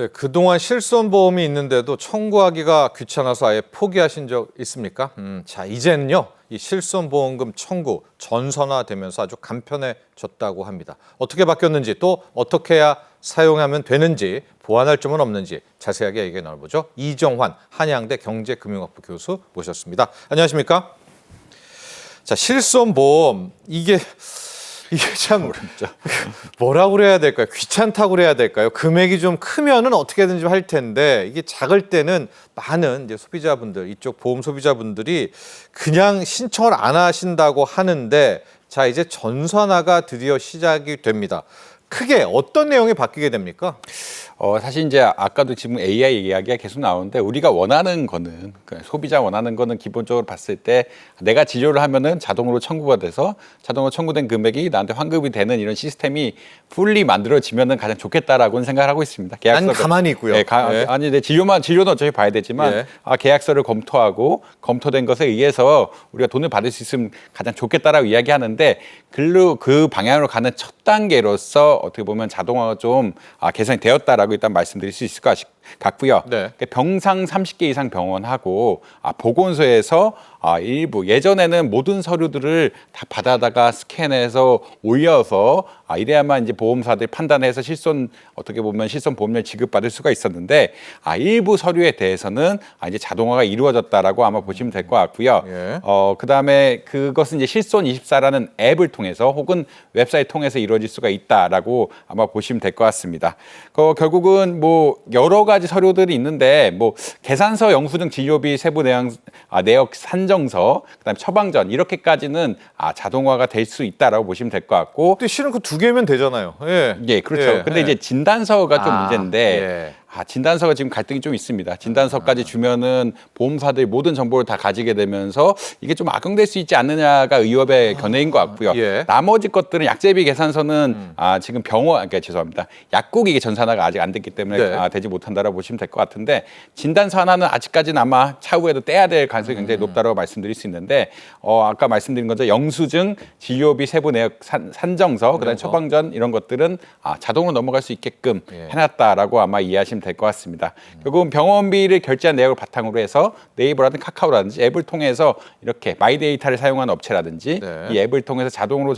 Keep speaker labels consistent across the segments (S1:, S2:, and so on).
S1: 네, 그동안 실손보험이 있는데도 청구하기가 귀찮아서 아예 포기하신 적 있습니까? 자, 이제는요, 이 실손보험금 청구 전선화되면서 아주 간편해졌다고 합니다. 어떻게 바뀌었는지 또 어떻게 해야 사용하면 되는지 보완할 점은 없는지 자세하게 얘기 나눠보죠. 이정환 한양대 경제금융학부 교수 모셨습니다. 안녕하십니까? 자, 실손보험 이게 참 뭐라고 그래야 될까요? 귀찮다고 그래야 될까요? 금액이 좀 크면은 어떻게든지 할 텐데 이게 작을 때는 많은 이제 소비자분들, 이쪽 보험 소비자분들이 그냥 신청을 안 하신다고 하는데 자, 이제 전산화가 드디어 시작이 됩니다. 크게 어떤 내용이 바뀌게 됩니까?
S2: 사실 이제 아까도 지금 AI 이야기가 계속 나오는데 우리가 원하는 거는 소비자 원하는 거는 기본적으로 봤을 때 내가 진료를 하면은 자동으로 청구가 돼서 자동으로 청구된 금액이 나한테 환급이 되는 이런 시스템이 풀리 만들어지면은 가장 좋겠다라고는 생각을 하고 있습니다.
S1: 난 가만히 있고요.
S2: 네, 아니, 내 진료는 어차피 봐야 되지만
S1: 예.
S2: 계약서를 검토하고 검토된 것에 의해서 우리가 돈을 받을 수 있으면 가장 좋겠다라고 이야기하는데 그 방향으로 가는 첫 단계로서 어떻게 보면 자동화가 좀 개선이 되었다라고 일단 말씀드릴 수 있을 것 같고요.
S1: 네.
S2: 병상 30개 이상 병원하고 보건소에서 일부 예전에는 모든 서류들을 다 받아다가 스캔해서 올려서 이래야만 이제 보험사들이 판단해서 어떻게 보면 실손 보험료를 지급받을 수가 있었는데 일부 서류에 대해서는 이제 자동화가 이루어졌다라고 아마 보시면 될 것 같고요.
S1: 예.
S2: 그다음에 그것은 이제 실손24라는 앱을 통해서 혹은 웹사이트 통해서 이루어질 수가 있다라고 아마 보시면 될 것 같습니다. 결국은 뭐 여러 가지 서류들이 있는데 뭐 계산서, 영수증, 진료비, 세부 내역 산정서, 그다음에 처방전 이렇게까지는 자동화가 될 수 있다라고 보시면 될 것 같고.
S1: 근데 실은 그 두 개면 되잖아요. 예.
S2: 예, 그렇죠.
S1: 예.
S2: 근데 이제 진단서가 좀 문제인데.
S1: 예.
S2: 진단서가 지금 갈등이 좀 있습니다. 진단서까지 주면은 보험사들이 모든 정보를 다 가지게 되면서 이게 좀 악용될 수 있지 않느냐가 의협의 견해인 것 같고요.
S1: 예.
S2: 나머지 것들은 약제비 계산서는 지금 그러니까 죄송합니다. 약국이 이게 전산화가 아직 안 됐기 때문에
S1: 네.
S2: 되지 못한다라고 보시면 될 것 같은데 진단서 하나는 아직까지는 아마 차후에도 떼야 될 가능성이 굉장히 높다라고 말씀드릴 수 있는데 아까 말씀드린 것처럼 영수증, 진료비, 세부 내역 산정서, 그다음에 처방전 이런 것들은 자동으로 넘어갈 수 있게끔
S1: 예.
S2: 해놨다라고 아마 이해하시면 될 것 같습니다. 결국은 병원비를 결제한 내역을 바탕으로 해서 네이버라든지 카카오라든지 앱을 통해서 이렇게 마이데이터를 사용하는 업체라든지
S1: 네.
S2: 이 앱을 통해서 자동으로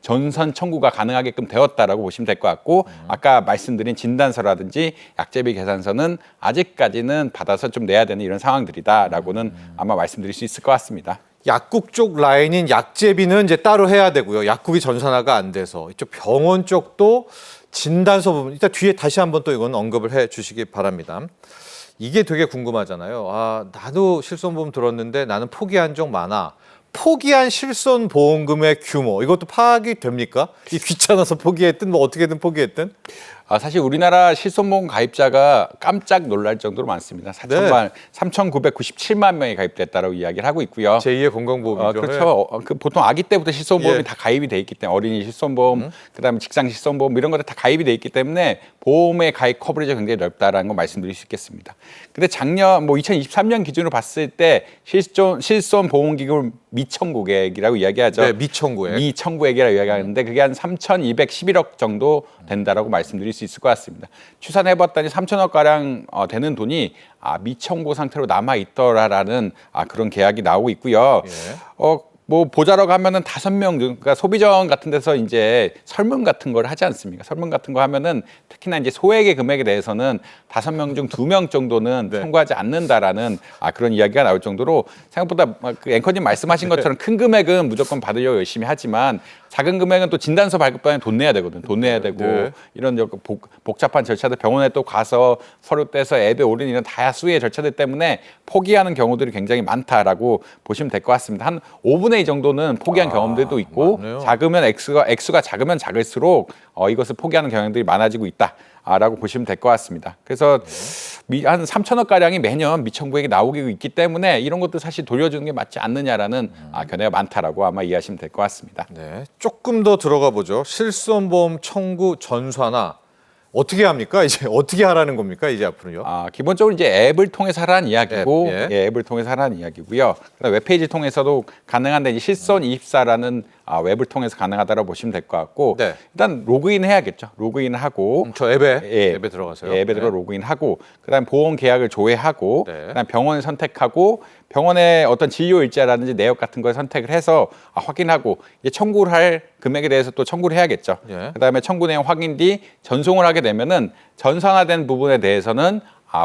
S2: 전선 청구가 가능하게끔 되었다라고 보시면 될 것 같고 아까 말씀드린 진단서라든지 약제비 계산서는 아직까지는 받아서 좀 내야 되는 이런 상황들이다라고는 아마 말씀드릴 수 있을 것 같습니다.
S1: 약국 쪽 라인인 약제비는 이제 따로 해야 되고요. 약국이 전산화가 안 돼서 이쪽 병원 쪽도 진단서 부분 일단 뒤에 다시 한번 또 이건 언급을 해 주시기 바랍니다. 이게 되게 궁금하잖아요. 나도 실손보험 들었는데 나는 포기한 적 많아. 포기한 실손보험금의 규모 이것도 파악이 됩니까? 이 귀찮아서 포기했든 뭐 어떻게든 포기했든.
S2: 사실 우리나라 실손보험 가입자가 깜짝 놀랄 정도로 많습니다. 3,997만 명이 가입됐다고 이야기를 하고 있고요.
S1: 제2의 건강보험이죠.
S2: 그렇죠. 보통 아기 때부터 실손보험이
S1: 예.
S2: 다 가입이 돼 있기 때문에 어린이 실손보험, 그다음에 직장 실손보험 이런 것들 다 가입이 돼 있기 때문에 보험의 가입 커버리지가 굉장히 넓다라는 걸 말씀드릴 수 있겠습니다. 근데 작년 2023년 기준으로 봤을 때 실손보험기금 미청구액이라고 이야기하죠.
S1: 네, 미청구액.
S2: 미청구액이라고 이야기하는데 그게 한 3,211억 정도 된다라고 말씀드릴 수 있을 것 같습니다. 추산해봤더니 3천억 가량 되는 돈이 미청구 상태로 남아 있더라라는 그런 계약이 나오고 있고요.
S1: 예.
S2: 뭐 보자라고 하면은 5명, 그러니까 소비자원 같은 데서 이제 설문 같은 걸 하지 않습니까? 설문 같은 거 하면은 특히나 이제 소액의 금액에 대해서는 5명 중 2명 정도는
S1: 네.
S2: 청구하지 않는다라는 그런 이야기가 나올 정도로 생각보다 그 앵커님 말씀하신 것처럼 큰 금액은 무조건 받으려고 열심히 하지만 작은 금액은 또 진단서 발급반에 돈 내야 되거든. 돈 내야 되고
S1: 네.
S2: 이런 복잡한 절차들 병원에 또 가서 서류 떼서 앱에 올리는 이런 다수의 절차들 때문에 포기하는 경우들이 굉장히 많다라고 보시면 될 것 같습니다. 한 5분의 2 정도는 포기한 경험들도 있고
S1: 맞네요.
S2: 작으면 액수가 작으면 작을수록 이것을 포기하는 경향들이 많아지고 있다라고 보시면 될 것 같습니다. 그래서 한 3천억 가량이 매년 미청구액이 나오고 있기 때문에 이런 것도 사실 돌려주는 게 맞지 않느냐라는 견해가 많다라고 아마 이해하시면 될 것 같습니다.
S1: 네, 조금 더 들어가 보죠. 실손보험 청구 전산화 어떻게 합니까? 이제 어떻게 하라는 겁니까? 이제 앞으로요?
S2: 기본적으로 이제 앱을 통해서 하라는 이야기고,
S1: 앱, 예.
S2: 앱을 통해서 하라는 이야기고요. 그다음 웹페이지 통해서도 가능한데 이제 실손24라는 웹을 통해서 가능하다고 보시면 될 것 같고
S1: 네.
S2: 일단 로그인 해야겠죠. 로그인하고
S1: 저 앱에
S2: 예,
S1: 앱에 들어가세요.
S2: 앱에 들어 로그인하고 그다음 보험 계약을 조회하고
S1: 네.
S2: 그다음 병원을 선택하고 병원의 어떤 진료 일자라든지 내역 같은 걸 선택을 해서 확인하고 이제 청구를 할 금액에 대해서 또 청구를 해야겠죠.
S1: 예.
S2: 그다음에 청구 내용 확인 뒤 전송을 하게 되면은 전산화된 부분에 대해서는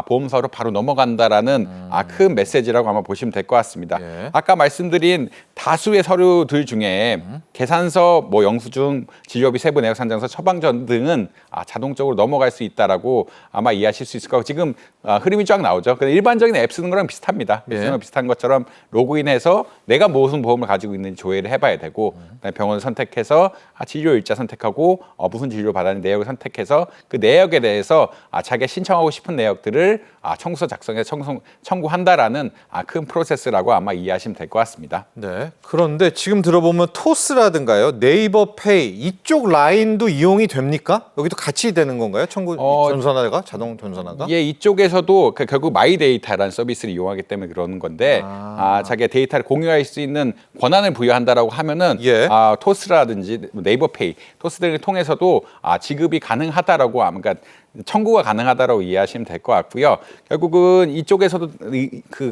S2: 보험사로 바로 넘어간다라는 큰 메시지라고 아마 보시면 될 것 같습니다.
S1: 예.
S2: 아까 말씀드린 다수의 서류들 중에 계산서, 뭐 영수증, 진료비, 세부 내역 산정서, 처방전 등은 자동적으로 넘어갈 수 있다라고 아마 이해하실 수 있을 거고 지금 흐름이 쫙 나오죠. 근데 일반적인 앱 쓰는 거랑 비슷합니다. 앱 쓰는 거 비슷한 것처럼 로그인해서 내가 무슨 보험을 가지고 있는지 조회를 해봐야 되고 그다음에 병원을 선택해서 진료 일자 선택하고 무슨 진료 받았는지 내역을 선택해서 그 내역에 대해서 자기가 신청하고 싶은 내역들을 청구서 작성해서 청구한다라는 큰 프로세스라고 아마 이해하시면 될 것 같습니다.
S1: 네. 그런데 지금 들어보면 토스라든가요, 네이버 페이 이쪽 라인도 이용이 됩니까? 여기도 같이 되는 건가요? 청구 전산화가 자동 전산화가?
S2: 예, 이쪽에서도 결국 마이데이터라는 서비스를 이용하기 때문에 그러는 건데 자기가 데이터를 공유할 수 있는 권한을 부여한다라고 하면은
S1: 예.
S2: 토스라든지 네이버 페이, 토스 등을 통해서도 지급이 가능하다라고 그러니까 청구가 가능하다라고 이해하시면 될 것 같고요. 결국은 이쪽에서도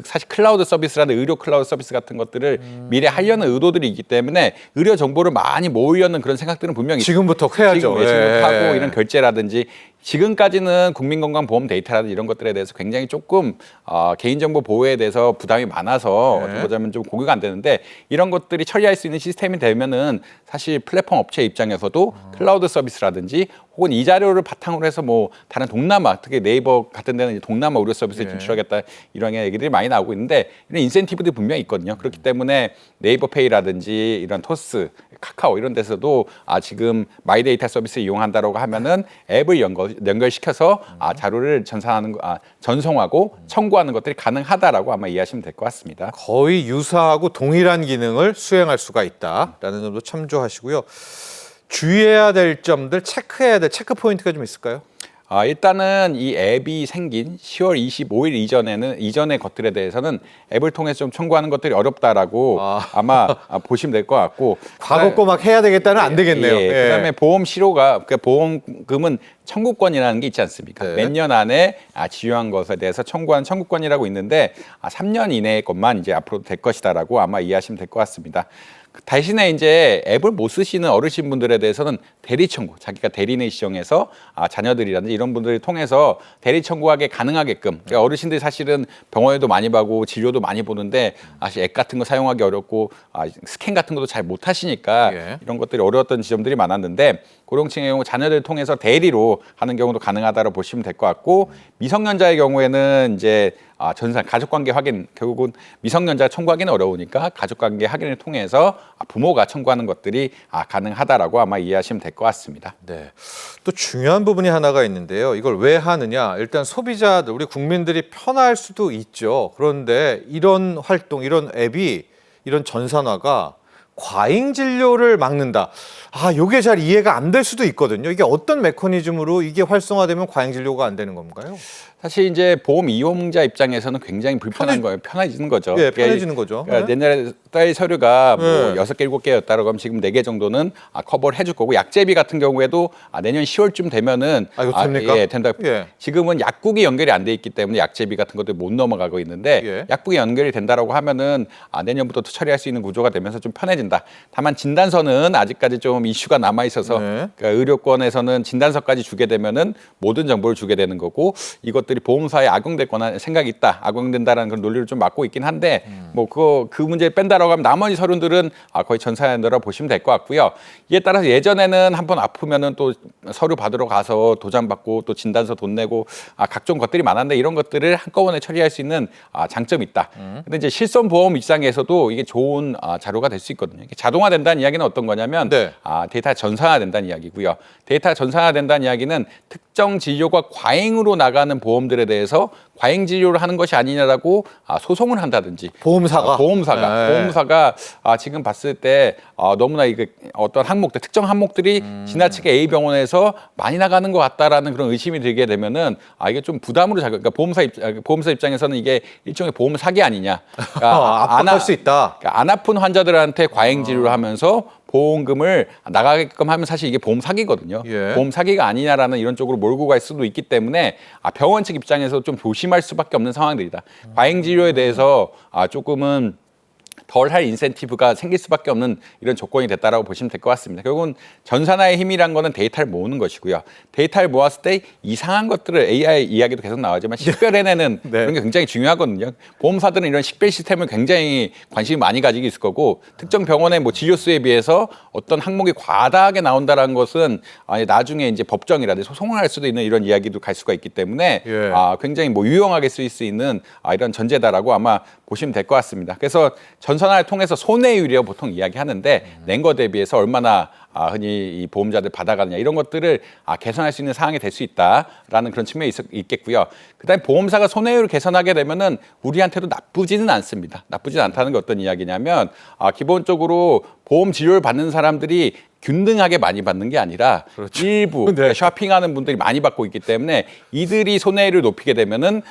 S2: 사실 클라우드 서비스라는 의료 클라우드 서비스 같은 것들을 미래 하려는 의도들이 있기 때문에 의료 정보를 많이 모으려는 그런 생각들은 분명히
S1: 지금부터 해야죠.
S2: 지금부터 하고
S1: 예.
S2: 이런 결제라든지 지금까지는 국민건강보험 데이터라든지 이런 것들에 대해서 굉장히 조금 개인정보 보호에 대해서 부담이 많아서
S1: 네.
S2: 어떻게 보자면 좀 공유가 안 되는데 이런 것들이 처리할 수 있는 시스템이 되면은 사실 플랫폼 업체 입장에서도 클라우드 서비스라든지 혹은 이 자료를 바탕으로 해서 뭐 다른 동남아 특히 네이버 같은 데는 이제 동남아 의료 서비스에 진출하겠다 이런 얘기들이 많이 나오고 있는데 이런 인센티브들이 분명히 있거든요. 그렇기 때문에 네이버 페이라든지 이런 토스, 카카오 이런 데서도 지금 마이데이터 서비스 이용한다라고 하면은 앱을 연결시켜서 자료를 전송하고 청구하는 것들이 가능하다라고 아마 이해하시면 될 것 같습니다.
S1: 거의 유사하고 동일한 기능을 수행할 수가 있다라는 점도 참조하시고요. 주의해야 될 점들, 체크해야 될 체크 포인트가 좀 있을까요?
S2: 일단은 이 앱이 생긴 10월 25일 이전의 것들에 대해서는 앱을 통해서 좀 청구하는 것들이 어렵다라고 아마 보시면 될 것 같고
S1: 과거 거 막 해야 되겠다는 안 되겠네요.
S2: 예.
S1: 예.
S2: 그다음에 보험 실효가 그러니까 보험금은 청구권이라는 게 있지 않습니까?
S1: 네.
S2: 몇 년 안에 지유한 것에 대해서 청구한 청구권이라고 있는데 3년 이내의 것만 이제 앞으로 될 것이다라고 아마 이해하시면 될 것 같습니다. 대신에 이제 앱을 못 쓰시는 어르신 분들에 대해서는 대리 청구, 자기가 대리인을 지정해서 자녀들이라든지 이런 분들을 통해서 대리 청구하게 가능하게끔 그러니까 어르신들이 사실은 병원에도 많이 가고 진료도 많이 보는데 사실 앱 같은 거 사용하기 어렵고 스캔 같은 것도 잘 못 하시니까
S1: 예.
S2: 이런 것들이 어려웠던 지점들이 많았는데 고령층의 경우 자녀들을 통해서 대리로 하는 경우도 가능하다고 보시면 될 것 같고 미성년자의 경우에는 이제 전산 가족관계 확인 결국은 미성년자 청구하기는 어려우니까 가족관계 확인을 통해서 부모가 청구하는 것들이 가능하다라고 아마 이해하시면 될 것 같습니다.
S1: 네. 또 중요한 부분이 하나가 있는데요. 이걸 왜 하느냐? 일단 소비자들, 우리 국민들이 편할 수도 있죠. 그런데 이런 활동, 이런 앱이 이런 전산화가 과잉 진료를 막는다. 요게 잘 이해가 안 될 수도 있거든요. 이게 어떤 메커니즘으로 이게 활성화되면 과잉 진료가 안 되는 건가요?
S2: 사실 이제 보험 이용자 입장에서는 굉장히 불편한 거예요. 편해지는 거죠.
S1: 예, 편해지는 거죠.
S2: 그러니까
S1: 네.
S2: 옛날에 딸 서류가 뭐
S1: 네.
S2: 6개, 7개였다라고 하면 지금 4개 정도는 커버를 해줄 거고 약제비 같은 경우에도 내년 10월쯤 되면은
S1: 이거 됩니까?
S2: 예, 된다.
S1: 예.
S2: 지금은 약국이 연결이 안 돼 있기 때문에 약제비 같은 것도 못 넘어가고 있는데
S1: 예.
S2: 약국이 연결이 된다라고 하면은 내년부터 처리할 수 있는 구조가 되면서 좀 편해진다. 다만 진단서는 아직까지 좀 이슈가 남아 있어서
S1: 네.
S2: 그러니까 의료권에서는 진단서까지 주게 되면은 모든 정보를 주게 되는 거고 이것들이 보험사에 악용될 거나 생각이 있다, 악용된다라는 그런 논리를 좀 막고 있긴 한데 뭐 그 문제를 뺀다라고 하면 나머지 서류들은 거의 전산화로 보시면 될 것 같고요. 이에 따라서 예전에는 한번 아프면은 또 서류 받으러 가서 도장 받고 또 진단서 돈 내고 각종 것들이 많았는데 이런 것들을 한꺼번에 처리할 수 있는 장점이 있다. 근데 이제 실손보험 입장에서도 이게 좋은 자료가 될 수 있거든요. 이게 자동화된다는 이야기는 어떤 거냐면
S1: 네.
S2: 데이터 전산화된다는 이야기고요. 데이터 전산화된다는 이야기는 특정 진료가 과잉으로 나가는 보험들에 대해서 과잉 진료를 하는 것이 아니냐라고 소송을 한다든지
S1: 보험사가
S2: 보험사가 지금 봤을 때 너무나 이게 어떤 항목들 특정 항목들이 지나치게 A 병원에서 많이 나가는 것 같다라는 그런 의심이 들게 되면은 이게 좀 부담으로 그러니까 보험사 입장에서는 이게 일종의 보험 사기 아니냐. 그러니까
S1: 압박할 수 있다.
S2: 그러니까 안 아픈 환자들한테 과잉 진료를 하면서 보험금을 나가게끔 하면 사실 이게 보험 사기거든요.
S1: 예.
S2: 보험 사기가 아니냐라는 이런 쪽으로 몰고 갈 수도 있기 때문에 병원 측 입장에서 좀 조심할 수밖에 없는 상황들이다. 과잉 진료에 대해서 조금은 덜 할 인센티브가 생길 수밖에 없는 이런 조건이 됐다라고 보시면 될 것 같습니다. 결국은 전산화의 힘이란 거는 데이터를 모으는 것이고요. 데이터를 모았을 때 이상한 것들을 AI 이야기도 계속 나오지만 식별해내는
S1: 네.
S2: 그런 게 굉장히 중요하거든요. 보험사들은 이런 식별 시스템을 굉장히 관심이 많이 가지고 있을 거고 특정 병원의 뭐 진료 수에 비해서 어떤 항목이 과다하게 나온다는 것은 나중에 이제 법정이라든지 소송을 할 수도 있는 이런 이야기도 갈 수가 있기 때문에
S1: 예.
S2: 굉장히 뭐 유용하게 쓰일 수 있는 이런 전제다라고 아마 보시면 될 것 같습니다. 그래서 전산화를 통해서 손해율이라고 보통 이야기하는데 낸 거 대비해서 얼마나 흔히 이 보험자들 받아가느냐 이런 것들을 개선할 수 있는 사항이 될 수 있다라는 그런 측면이 있겠고요. 그다음에 보험사가 손해율을 개선하게 되면은 우리한테도 나쁘지는 않습니다. 나쁘지는 않다는 게 어떤 이야기냐면 기본적으로 보험 진료를 받는 사람들이 균등하게 많이 받는 게 아니라
S1: 그렇죠.
S2: 일부
S1: 네.
S2: 쇼핑하는 분들이 많이 받고 있기 때문에 이들이 손해율을 높이게 되면은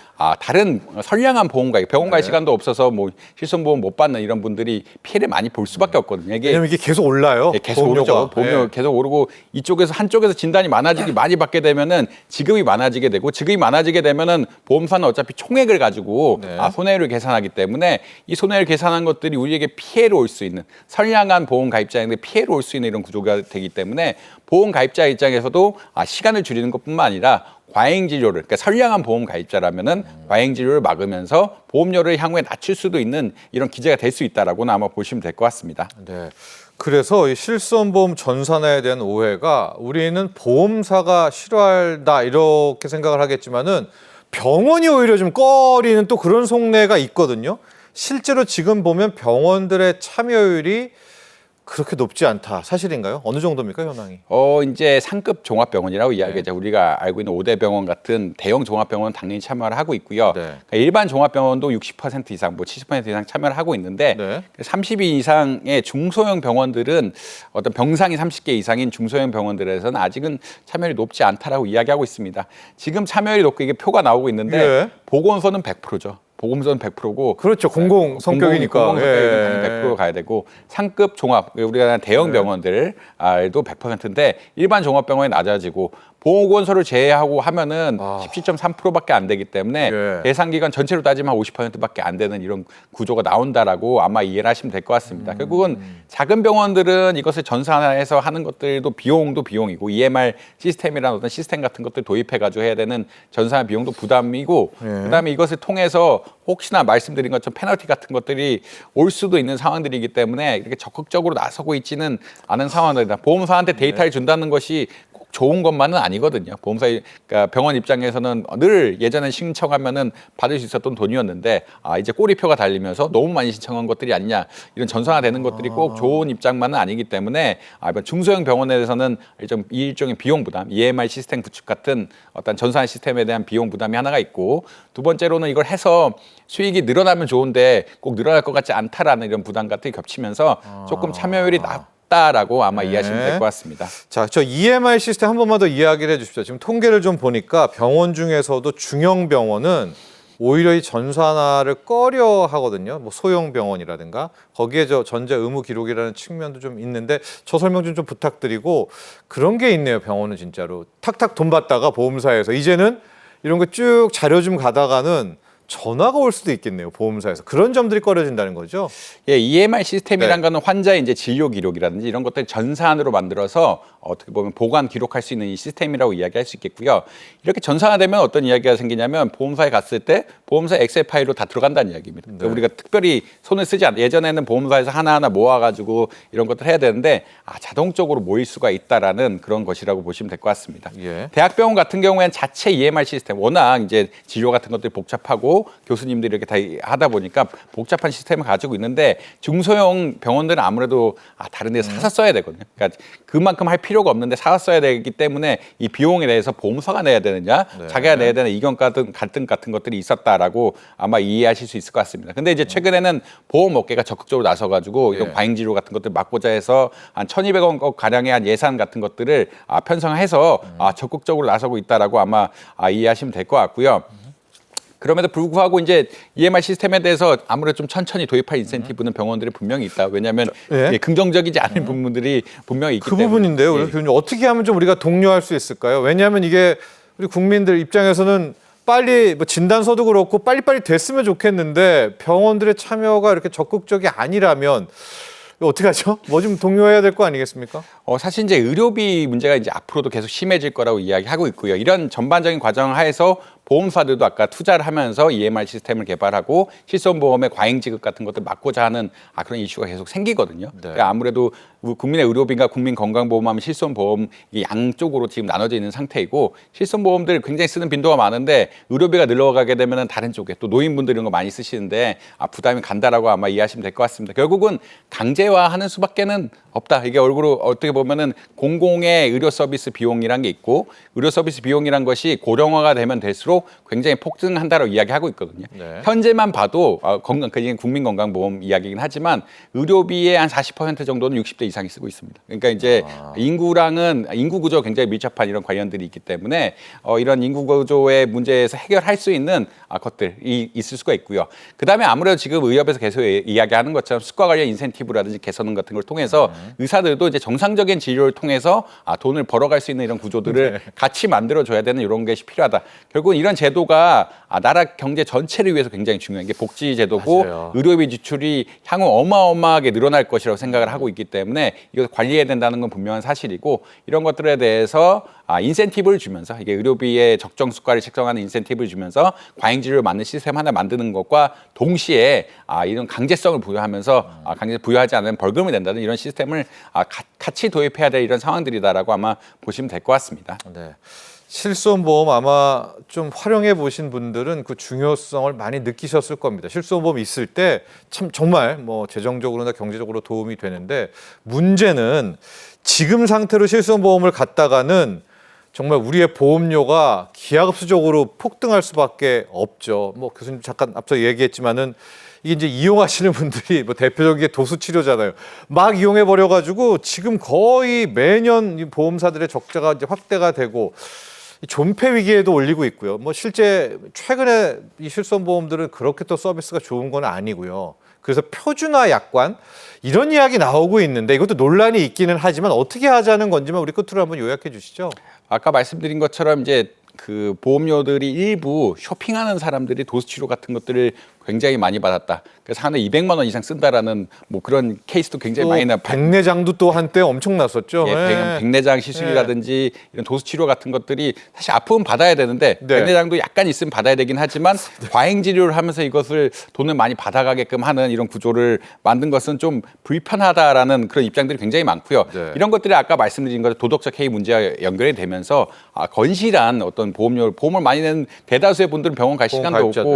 S2: 다른 선량한 보험 가입, 병원 갈
S1: 네.
S2: 시간도 없어서 뭐 실손보험 못 받는 이런 분들이 피해를 많이 볼 수밖에 없거든요. 이게
S1: 왜냐면 이게 계속 올라요.
S2: 계속
S1: 보험료가.
S2: 오르죠. 보험료
S1: 예.
S2: 계속 오르고 이쪽에서 한쪽에서 진단이 많이 받게 되면은 지급이 많아지게 되고 지급이 많아지게 되면은 보험사는 어차피 총액을 가지고
S1: 네.
S2: 손해율을 계산하기 때문에 이 손해율 계산한 것들이 우리에게 피해를 올 수 있는 선량한 보험 가입자인데 피해를 올 수 있는 이런 구조가 되기 때문에 보험 가입자 입장에서도 시간을 줄이는 것뿐만 아니라 과잉 진료를 그러니까 선량한 보험 가입자라면은 과잉 진료를 막으면서 보험료를 향후에 낮출 수도 있는 이런 기제가 될 수 있다라고는 아마 보시면 될 것 같습니다.
S1: 네. 그래서 이 실손보험 전산화에 대한 오해가 우리는 보험사가 싫어한다 이렇게 생각을 하겠지만은 병원이 오히려 좀 꺼리는 또 그런 속내가 있거든요. 실제로 지금 보면 병원들의 참여율이 그렇게 높지 않다. 사실인가요? 어느 정도입니까, 현황이?
S2: 이제 상급 종합병원이라고 이야기하죠. 우리가 알고 있는 5대 병원 같은 대형 종합병원은 당연히 참여를 하고 있고요.
S1: 네.
S2: 그러니까 일반 종합병원도 60% 이상, 뭐 70% 이상 참여를 하고 있는데
S1: 네.
S2: 30위 이상의 중소형 병원들은 어떤 병상이 30개 이상인 중소형 병원들에서는 아직은 참여율이 높지 않다라고 이야기하고 있습니다. 지금 참여율이 높고 이게 표가 나오고 있는데
S1: 예.
S2: 보건소는 100%죠. 보험소는 100%고
S1: 그렇죠. 공공 성격이니까.
S2: 공공 성격이니까 100% 가야 되고 상급 종합 우리가 대형 병원들도 100%인데 일반 종합병원이 낮아지고 보건소를 제외하고 하면은 17.3%밖에 안 되기 때문에
S1: 예.
S2: 대상 기간 전체로 따지면 50%밖에 안 되는 이런 구조가 나온다라고 아마 이해를 하시면 될 것 같습니다. 결국은 작은 병원들은 이것을 전산화해서 하는 것들도 비용도 비용이고 EMR 시스템이라는 어떤 시스템 같은 것들 도입해가지고 해야 되는 전산화 비용도 부담이고
S1: 예.
S2: 그다음에 이것을 통해서 혹시나 말씀드린 것처럼 페널티 같은 것들이 올 수도 있는 상황들이기 때문에 이렇게 적극적으로 나서고 있지는 않은 상황들이다. 보험사한테 데이터를 준다는 것이 꼭 좋은 것만은 아니거든요. 보험사, 그러니까 병원 입장에서는 늘 예전에 신청하면은 받을 수 있었던 돈이었는데 이제 꼬리표가 달리면서 너무 많이 신청한 것들이 아니냐 이런 전산화되는 것들이 꼭 좋은 입장만은 아니기 때문에 이번 중소형 병원에서는 이 일종의 비용 부담, EMR 시스템 구축 같은 어떤 전산화 시스템에 대한 비용 부담이 하나가 있고 두 번째로는 이걸 해서 수익이 늘어나면 좋은데 꼭 늘어날 것 같지 않다라는 이런 부담 같은 게 겹치면서 조금 참여율이 낮다라고 아마 이해하시면 될 것 같습니다.
S1: 자, 저 EMR 시스템 한 번만 더 이야기를 해주십시오. 지금 통계를 좀 보니까 병원 중에서도 중형 병원은 오히려 이 전산화를 꺼려 하거든요. 뭐 소형 병원이라든가 거기에 저 전자 의무 기록이라는 측면도 좀 있는데 저 설명 좀 부탁드리고 그런 게 있네요. 병원은 진짜로 탁탁 돈 받다가 보험사에서 이제는 이런 거 쭉 자료 좀 가다가는 전화가 올 수도 있겠네요. 보험사에서. 그런 점들이 꺼려진다는 거죠.
S2: 예, EMR 시스템이란
S1: 네.
S2: 거는 환자의 이제 진료 기록이라든지 이런 것들 전산으로 만들어서 어떻게 보면 보관 기록할 수 있는 이 시스템이라고 이야기할 수 있겠고요. 이렇게 전산화되면 어떤 이야기가 생기냐면 보험사에 갔을 때 보험사 엑셀 파일로 다 들어간다는 이야기입니다. 그러니까 우리가 특별히 손을 쓰지 않아. 예전에는 보험사에서 하나하나 모아가지고 이런 것들 해야 되는데 자동적으로 모일 수가 있다라는 그런 것이라고 보시면 될 것 같습니다.
S1: 예.
S2: 대학병원 같은 경우에는 자체 EMR 시스템 워낙 이제 진료 같은 것들이 복잡하고 교수님들이 이렇게 다 하다 보니까 복잡한 시스템을 가지고 있는데 중소형 병원들은 아무래도 다른 데서 사서 써야 되거든요. 그러니까 그만큼 할 필요가 없는데 사서 써야 되기 때문에 이 비용에 대해서 보험사가 내야 되느냐 자기가 내야 되는 이견 갈등 같은 것들이 있었다라고 아마 이해하실 수 있을 것 같습니다. 근데 이제 최근에는 보험업계가 적극적으로 나서가지고 이런 과잉진료 같은 것들 막고자 해서 한 1,200원 가량의 한 예산 같은 것들을 편성해서 적극적으로 나서고 있다라고 아마 이해하시면 될 것 같고요. 그럼에도 불구하고 이제 EMR 시스템에 대해서 아무래도 좀 천천히 도입할 인센티브는 병원들이 분명히 있다. 왜냐하면
S1: 예.
S2: 긍정적이지 않은 부분들이 분명히 있기
S1: 그
S2: 때문에.
S1: 부분인데요.
S2: 예.
S1: 교수님 어떻게 하면 좀 우리가 독려할 수 있을까요? 왜냐하면 이게 우리 국민들 입장에서는 빨리 뭐 진단서도 그렇고 빨리빨리 됐으면 좋겠는데 병원들의 참여가 이렇게 적극적이 아니라면 이거 어떻게 하죠? 뭐 좀 독려해야 될 거 아니겠습니까?
S2: 사실 이제 의료비 문제가 이제 앞으로도 계속 심해질 거라고 이야기하고 있고요. 이런 전반적인 과정 하에서 보험사들도 아까 투자를 하면서 EMR 시스템을 개발하고 실손보험의 과잉 지급 같은 것들 막고자 하는 그런 이슈가 계속 생기거든요. 그러니까 아무래도 국민의 의료비가 국민 건강보험하면 실손보험 이 양쪽으로 지금 나눠져 있는 상태이고 실손보험들 굉장히 쓰는 빈도가 많은데 의료비가 늘어가게 되면 다른 쪽에 또 노인분들 이런 거 많이 쓰시는데 부담이 간다라고 아마 이해하시면 될 것 같습니다. 결국은 강제화하는 수밖에는 없다. 이게 얼굴로 어떻게 보면은 공공의 의료 서비스 비용이란 게 있고 의료 서비스 비용이란 것이 고령화가 되면 될수록 굉장히 폭증한다고 이야기하고 있거든요.
S1: 네.
S2: 현재만 봐도 그게 국민건강보험 이야기긴 하지만 의료비의 한 40% 정도는 60대 이상이 쓰고 있습니다. 그러니까 이제 인구랑은 인구 구조 굉장히 밀접한 이런 관련들이 있기 때문에 이런 인구 구조의 문제에서 해결할 수 있는 것들이 있을 수가 있고요. 그다음에 아무래도 지금 의협에서 계속 이야기하는 것처럼 수가 관련 인센티브라든지 개선 같은 걸 통해서 의사들도 이제 정상적인 진료를 통해서 돈을 벌어갈 수 있는 이런 구조들을 같이 만들어줘야 되는 이런 것이 필요하다. 결국은 이런 제도가 나라 경제 전체를 위해서 굉장히 중요한 게 복지 제도고
S1: 맞아요.
S2: 의료비 지출이 향후 어마어마하게 늘어날 것이라고 생각을 하고 있기 때문에 이걸 관리해야 된다는 건 분명한 사실이고 이런 것들에 대해서 인센티브를 주면서 이게 의료비의 적정 수가를 책정하는 인센티브를 주면서 과잉진료를 맞는 시스템 하나 만드는 것과 동시에 이런 강제성을 부여하면서 강제 부여하지 않으면 벌금이 된다는 이런 시스템을 같이 도입해야 될 이런 상황들이다라고 아마 보시면 될 것 같습니다.
S1: 네. 실손보험 아마 좀 활용해 보신 분들은 그 중요성을 많이 느끼셨을 겁니다. 실손보험 있을 때 참 정말 뭐 재정적으로나 경제적으로 도움이 되는데 문제는 지금 상태로 실손보험을 갖다가는 정말 우리의 보험료가 기하급수적으로 폭등할 수밖에 없죠. 뭐 교수님 잠깐 앞서 얘기했지만은 이게 이제 이용하시는 분들이 뭐 대표적인 게 도수 치료잖아요. 막 이용해 버려 가지고 지금 거의 매년 이 보험사들의 적자가 이제 확대가 되고 이 존폐 위기에도 올리고 있고요. 뭐 실제 최근에 이 실손보험들은 그렇게 또 서비스가 좋은 건 아니고요. 그래서 표준화 약관 이런 이야기 나오고 있는데 이것도 논란이 있기는 하지만 어떻게 하자는 건지만 우리 끝으로 한번 요약해 주시죠.
S2: 아까 말씀드린 것처럼 이제 그 보험료들이 일부 쇼핑하는 사람들이 도수치료 같은 것들을 굉장히 많이 받았다. 그래서 한 해 200만 원 이상 쓴다라는 뭐 그런 케이스도 굉장히 많이 나.
S1: 백내장도 또 한때 엄청 났었죠.
S2: 예, 백내장 시술이라든지 이런 도수 치료 같은 것들이 사실 아프면 받아야 되는데
S1: 네.
S2: 백내장도 약간 있으면 받아야 되긴 하지만 과잉 진료를 하면서 이것을 돈을 많이 받아가게끔 하는 이런 구조를 만든 것은 좀 불편하다라는 그런 입장들이 굉장히 많고요.
S1: 네.
S2: 이런 것들이 아까 말씀드린 것 도덕적 해이 문제와 연결이 되면서 건실한 어떤 보험을 많이 내는 대다수의 분들은 병원 갈 시간도
S1: 가입자들.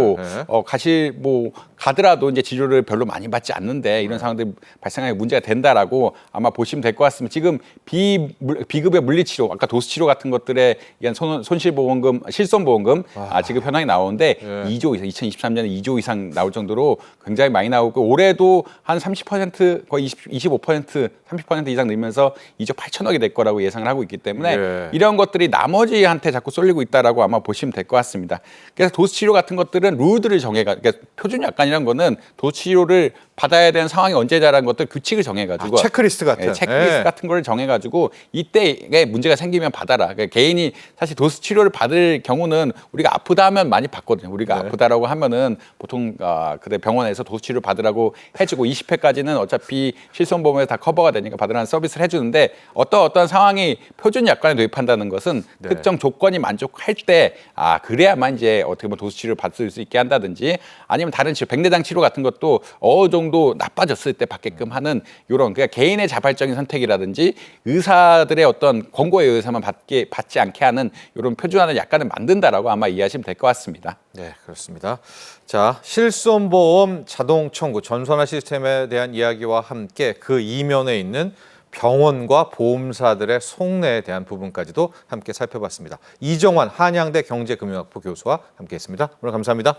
S2: 없고
S1: 네.
S2: 가더라도 이제 치료를 별로 많이 받지 않는데 이런 상황들이 발생하게 문제가 된다라고 아마 보시면 될 것 같습니다. 지금 비급여 물리치료, 아까 도수치료 같은 것들에 의한 손실보험금, 실손보험금 지급 현황이 나오는데 2조 이상, 2023년에 2조 이상 나올 정도로 굉장히 많이 나오고 올해도 한 30% 거의 25% 30% 이상 늘면서 2조 8천억이 될 거라고 예상을 하고 있기 때문에 이런 것들이 나머지한테 자꾸 쏠리고 있다라고 아마 보시면 될 것 같습니다. 그래서 도수치료 같은 것들은 룰들을 그러니까 표준 약관이란 거는 도수치료를 받아야 되는 상황이 언제다라는 것들 규칙을 정해가지고
S1: 체크리스트 같은
S2: 체크리스트 같은 걸 정해가지고 이때에 문제가 생기면 받아라. 그러니까 개인이 사실 도수 치료를 받을 경우는 우리가 아프다 하면 많이 받거든요. 우리가 아프다라고 하면은 보통 그때 병원에서 도수 치료 받으라고 해주고 20회까지는 어차피 실손보험에서 다 커버가 되니까 받으라는 서비스를 해주는데 어떤 상황이 표준 약관에 도입한다는 것은 특정 조건이 만족할 때 그래야만 이제 어떻게 보면 도수 치료를 받을 수 있게 한다든지 아니면 다른 치료, 백내장 치료 같은 것도 어느 정도 나빠졌을 때 받게끔 하는 이런 그러니까 개인의 자발적인 선택이라든지 의사들의 어떤 권고에 의해서만 받지 않게 하는 이런 표준화는 약간은 만든다라고 아마 이해하시면 될 것 같습니다.
S1: 네, 그렇습니다. 자, 실손보험 자동 청구 전산화 시스템에 대한 이야기와 함께 그 이면에 있는 병원과 보험사들의 속내에 대한 부분까지도 함께 살펴봤습니다. 이정환 한양대 경제금융학부 교수와 함께했습니다. 오늘 감사합니다.